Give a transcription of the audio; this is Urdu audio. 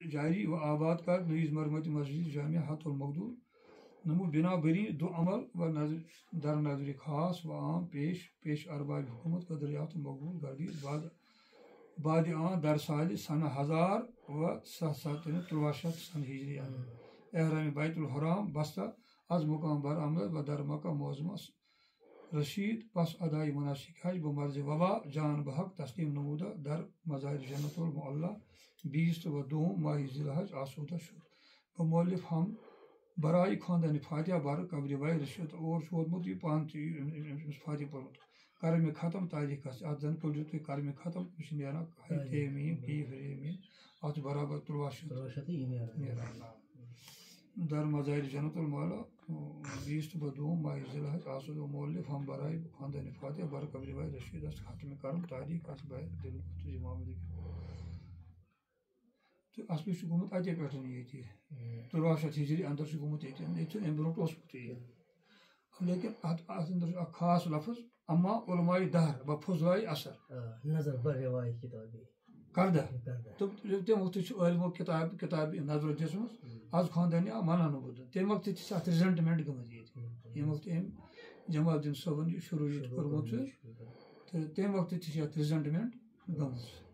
جاری و آباد کر نئیز مرمت مسجد جامع حت المقدور نمو بنا بری دو عمل و در نظر خاص و عام پیش ارباب حکومت قدریات مقبول گردید بعد آن در سال سنہ 1073 سن ہجری احرام بیت الحرام بستہ از مقام برآمد و در مکہ معظمہ رشید پس ادائی مناسک حج بمرض وبا جان بحق تسلیم نمودہ در مزار جنت المعلی 20 و 2 ماہ ذی الحج آسودہ شد بمؤلف ہم برائے خاندان فاتحہ بر قبر بھائی رشید اور ووتمت یہ پان فاتح پورمت کرم ختم تاریخ ات زن پڑھو تھی کرم ختم یہ نیران تیمین پی فرمین ات برابر 13 در مزار جنت المعلی 20 و 2 ماہ ذی الحج آسود و مؤلف ہم برائے خاندان فاتحہ بر قبر بھائی رشید است ختم کرم تاریخ اس بھائی دل کو امام تو اصلی گومت اتے پہ یہ 13 ہجری اندر گومت یہ ام برو اوسمت یہ لیکن ات اندر خاص لفظ اما علماء دہر بفضلائے اثر نظر بر روایت کتابی کردہ تو تم وقت علمو کتاب نظر دسمت آج خاندانی آو منان بدن تمہ وقت ات ریزنٹمنٹ گمت یہ وقت ام جمال الدین صٲبن شروع کورمت تو تمہ وقت ات ریزنٹمنٹ گمت